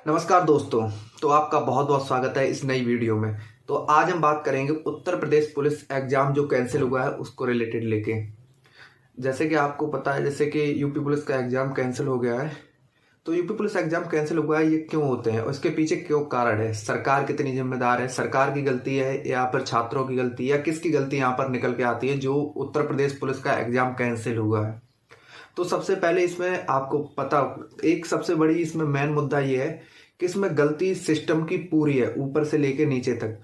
नमस्कार दोस्तों। तो आपका बहुत बहुत स्वागत है इस नई वीडियो में। तो आज हम बात करेंगे उत्तर प्रदेश पुलिस एग्जाम जो कैंसिल हुआ है उसको रिलेटेड लेके। जैसे कि आपको पता है, जैसे कि यूपी पुलिस का एग्जाम कैंसिल हो गया है। तो यूपी पुलिस एग्जाम कैंसिल हुआ है, ये क्यों होते हैं और इसके पीछे क्यों कारण है, सरकार कितनी जिम्मेदार है, सरकार की गलती है या फिर छात्रों की गलती है, या किसकी गलती यहाँ पर निकल के आती है जो उत्तर प्रदेश पुलिस का एग्जाम कैंसिल हुआ है। तो सबसे पहले इसमें आपको पता, एक सबसे बड़ी इसमें मेन मुद्दा ये है कि इसमें गलती सिस्टम की पूरी है, ऊपर से लेके नीचे तक।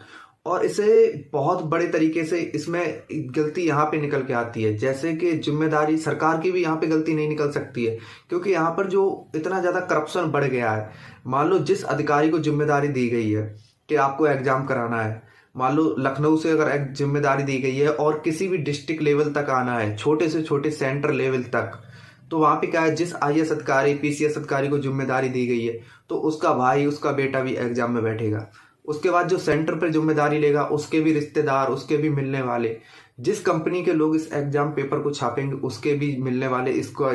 और इसे बहुत बड़े तरीके से इसमें गलती यहाँ पे निकल के आती है, जैसे कि जिम्मेदारी सरकार की भी यहाँ पे गलती नहीं निकल सकती है, क्योंकि यहाँ पर जो इतना ज़्यादा करप्शन बढ़ गया है। मान लो जिस अधिकारी को जिम्मेदारी दी गई है कि आपको एग्जाम कराना है, मान लो लखनऊ से अगर एक जिम्मेदारी दी गई है और किसी भी डिस्ट्रिक्ट लेवल तक आना है, छोटे से छोटे सेंटर लेवल तक, तो वहां पे क्या है, जिस आईएएस अधिकारी पीसीएस अधिकारी को जिम्मेदारी दी गई है तो उसका भाई उसका बेटा भी एग्जाम में बैठेगा। उसके बाद जो सेंटर पर जिम्मेदारी लेगा उसके भी रिश्तेदार, उसके भी मिलने वाले, जिस कंपनी के लोग इस एग्जाम पेपर को छापेंगे उसके भी मिलने वाले, इसको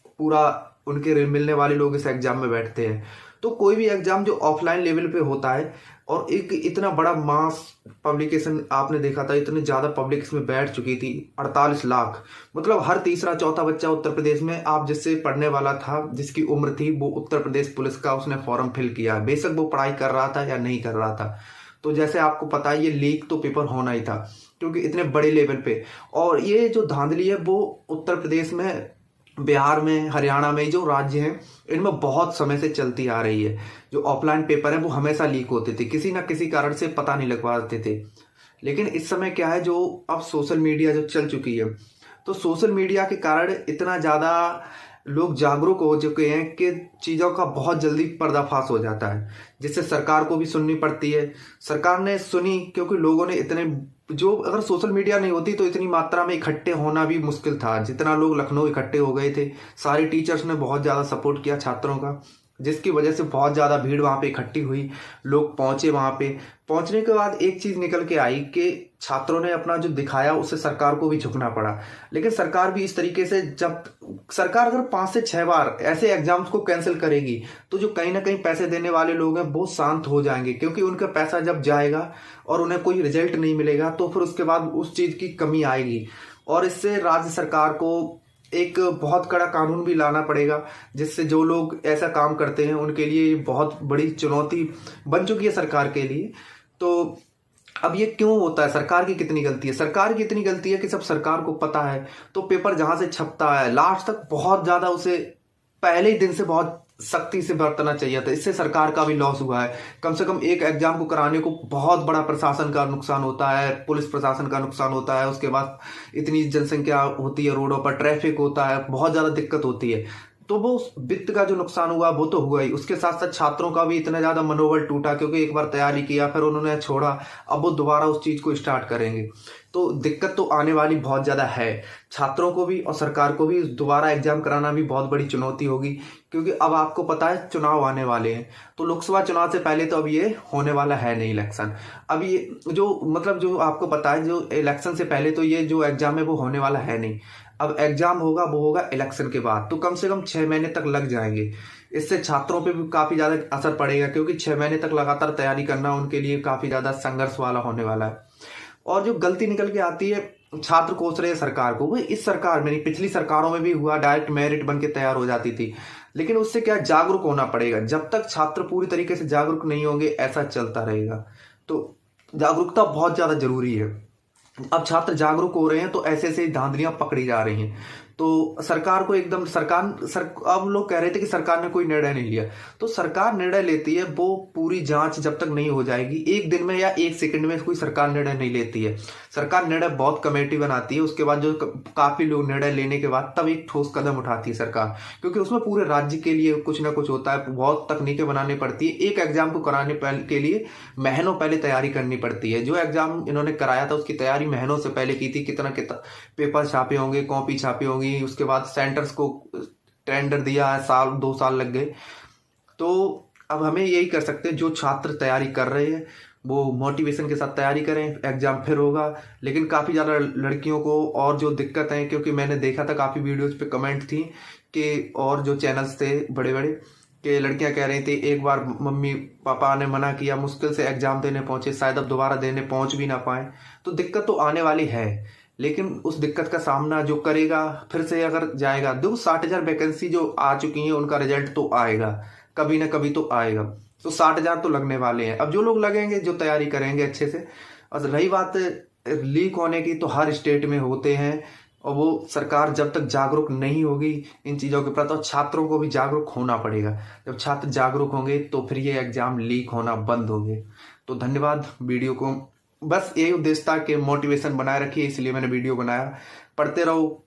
पूरा उनके मिलने वाले लोग इस एग्जाम में बैठते हैं। तो कोई भी एग्जाम जो ऑफलाइन लेवल पे होता है और एक इतना बड़ा मास पब्लिकेशन आपने देखा था, इतनी ज्यादा पब्लिक इसमें बैठ चुकी थी, 48 लाख, मतलब हर तीसरा चौथा बच्चा उत्तर प्रदेश में आप जिससे पढ़ने वाला था, जिसकी उम्र थी, वो उत्तर प्रदेश पुलिस का उसने फॉर्म फिल किया, बेशक वो पढ़ाई कर रहा था या नहीं कर रहा था। तो जैसे आपको पता है, ये लीक तो पेपर होना ही था, क्योंकि इतने बड़े लेवल पे। और ये जो धांधली है वो उत्तर प्रदेश में, बिहार में, हरियाणा में, जो राज्य हैं इनमें बहुत समय से चलती आ रही है। जो ऑफलाइन पेपर है वो हमेशा लीक होते थे, किसी ना किसी कारण से पता नहीं लग पाते थे। लेकिन इस समय क्या है, जो अब सोशल मीडिया जो चल चुकी है, तो सोशल मीडिया के कारण इतना ज़्यादा लोग जागरूक हो चुके हैं कि चीज़ों का बहुत जल्दी पर्दाफाश हो जाता है, जिससे सरकार को भी सुननी पड़ती है। सरकार ने सुनी क्योंकि लोगों ने इतने, जो अगर सोशल मीडिया नहीं होती तो इतनी मात्रा में इकट्ठे होना भी मुश्किल था, जितना लोग लखनऊ इकट्ठे हो गए थे। सारे टीचर्स ने बहुत ज़्यादा सपोर्ट किया छात्रों का, जिसकी वजह से बहुत ज़्यादा भीड़ वहाँ पे इकट्ठी हुई, लोग पहुंचे वहाँ पे। पहुंचने के बाद एक चीज़ निकल के आई कि छात्रों ने अपना जो दिखाया उससे सरकार को भी झुकना पड़ा। लेकिन सरकार भी इस तरीके से, जब सरकार अगर 5 से 6 बार ऐसे एग्जाम्स को कैंसिल करेगी तो जो कहीं ना कहीं पैसे देने वाले लोग हैं वो शांत हो जाएंगे, क्योंकि उनका पैसा जब जाएगा और उन्हें कोई रिजल्ट नहीं मिलेगा तो फिर उसके बाद उस चीज़ की कमी आएगी। और इससे राज्य सरकार को एक बहुत कड़ा कानून भी लाना पड़ेगा, जिससे जो लोग ऐसा काम करते हैं उनके लिए बहुत बड़ी चुनौती बन चुकी है सरकार के लिए। तो अब ये क्यों होता है, सरकार की कितनी गलती है? सरकार की इतनी गलती है कि सब सरकार को पता है, तो पेपर जहां से छपता है लास्ट तक बहुत ज्यादा उसे पहले ही दिन से बहुत सख्ती से बरतना चाहिए था। इससे सरकार का भी लॉस हुआ है। कम से कम एक एग्जाम को कराने को बहुत बड़ा प्रशासन का नुकसान होता है, पुलिस प्रशासन का नुकसान होता है, उसके बाद इतनी जनसंख्या होती है, रोडों पर ट्रैफिक होता है, बहुत ज्यादा दिक्कत होती है। तो वो वित्त का जो नुकसान हुआ वो तो हुआ ही, उसके साथ साथ छात्रों का भी इतना ज्यादा मनोबल टूटा, क्योंकि एक बार तैयारी किया फिर उन्होंने छोड़ा, अब वो दोबारा उस चीज को स्टार्ट करेंगे। तो दिक्कत तो आने वाली बहुत ज्यादा है, छात्रों को भी और सरकार को भी। दोबारा एग्जाम कराना भी बहुत बड़ी चुनौती होगी, क्योंकि अब आपको पता है चुनाव आने वाले हैं। तो लोकसभा चुनाव से पहले तो अब ये होने वाला है नहीं इलेक्शन। अब ये जो मतलब जो आपको पता है, जो इलेक्शन से पहले तो ये जो एग्जाम है वो होने वाला है नहीं। अब एग्जाम होगा वो होगा इलेक्शन के बाद, तो कम से कम 6 महीने तक लग जाएंगे। इससे छात्रों पे भी काफी ज्यादा असर पड़ेगा, क्योंकि 6 महीने तक लगातार तैयारी करना उनके लिए काफी ज्यादा संघर्ष वाला होने वाला है। और जो गलती निकल के आती है, छात्र कोस रहे हैं सरकार को, वो इस सरकार में नहीं, पिछली सरकारों में भी हुआ, डायरेक्ट मेरिट बन के तैयार हो जाती थी। लेकिन उससे क्या, जागरूक होना पड़ेगा। जब तक छात्र पूरी तरीके से जागरूक नहीं होंगे ऐसा चलता रहेगा। तो जागरूकता बहुत ज्यादा जरूरी है। अब छात्र जागरूक हो रहे हैं तो ऐसे ऐसे धांधलियां पकड़ी जा रही हैं। तो सरकार को एकदम अब लोग कह रहे थे कि सरकार ने कोई निर्णय नहीं लिया, तो सरकार निर्णय लेती है, वो पूरी जांच जब तक नहीं हो जाएगी, एक दिन में या एक सेकंड में कोई सरकार निर्णय नहीं लेती है। सरकार निर्णय बहुत कमेटी बनाती है, उसके बाद जो काफी लोग निर्णय लेने के बाद तब एक ठोस कदम उठाती है सरकार, क्योंकि उसमें पूरे राज्य के लिए कुछ ना कुछ होता है, बहुत तकनीकें बनानी पड़ती है। एक एग्जाम को कराने के लिए महीनों पहले तैयारी करनी पड़ती है। जो एग्जाम इन्होंने कराया था उसकी तैयारी महीनों से पहले की थी, कितना कितना पेपर छापे होंगे, कॉपी छापी होंगी, उसके बाद सेंटर्स को टेंडर दिया है, 1-2 साल लग गए। तो अब हमें यही कर सकते हैं, जो छात्र तैयारी कर रहे हैं वो मोटिवेशन के साथ तैयारी करें, एग्जाम फिर होगा। लेकिन काफ़ी ज़्यादा लड़कियों को और जो दिक्कत है, क्योंकि मैंने देखा था काफ़ी वीडियोस पे कमेंट थी कि, और जो चैनल्स थे बड़े बड़े, कि लड़कियां कह रही थी एक बार मम्मी पापा ने मना किया, मुश्किल से एग्जाम देने पहुंचे, शायद अब दोबारा देने पहुंच भी ना पाए। तो दिक्कत तो आने वाली है, लेकिन उस दिक्कत का सामना जो करेगा, फिर से अगर जाएगा, देखो 60,000 वैकेंसी जो आ चुकी है उनका रिजल्ट तो आएगा, कभी ना कभी तो आएगा। तो 60,000 तो लगने वाले हैं। अब जो लोग लगेंगे, जो तैयारी करेंगे अच्छे से। और रही बात लीक होने की, तो हर स्टेट में होते हैं, और वो सरकार जब तक जागरूक नहीं होगी इन चीज़ों के प्रति, और छात्रों को भी जागरूक होना पड़ेगा। जब छात्र जागरूक होंगे तो फिर ये एग्जाम लीक होना बंद होंगे। तो धन्यवाद। वीडियो को बस यही उद्देश्य था कि मोटिवेशन बनाए रखिए, इसलिए मैंने वीडियो बनाया। पढ़ते रहो,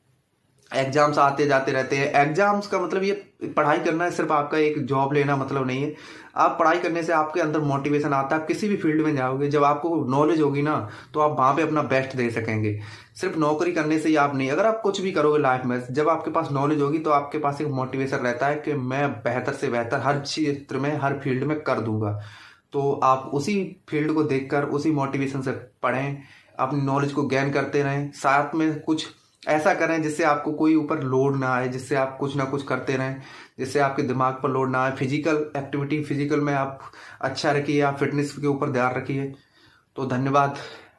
एग्जाम्स आते जाते रहते हैं। एग्जाम्स का मतलब ये पढ़ाई करना है, सिर्फ आपका एक जॉब लेना मतलब नहीं है। आप पढ़ाई करने से आपके अंदर मोटिवेशन आता है, आप किसी भी फील्ड में जाओगे, जब आपको नॉलेज होगी ना तो आप वहाँ पे अपना बेस्ट दे सकेंगे। सिर्फ नौकरी करने से ही आप नहीं, अगर आप कुछ भी करोगे लाइफ में, जब आपके पास नॉलेज होगी तो आपके पास एक मोटिवेशन रहता है कि मैं बेहतर से बेहतर हर क्षेत्र में, हर फील्ड में कर दूंगा। तो आप उसी फील्ड को देखकर उसी मोटिवेशन से पढ़ें, अपनी नॉलेज को गेन करते रहें, साथ में कुछ ऐसा करें जिससे आपको कोई ऊपर लोड ना आए, जिससे आप कुछ ना कुछ करते रहें, जिससे आपके दिमाग पर लोड ना आए। फिजिकल एक्टिविटी, फिजिकल में आप अच्छा रखिए, आप फिटनेस के ऊपर ध्यान रखिए। तो धन्यवाद।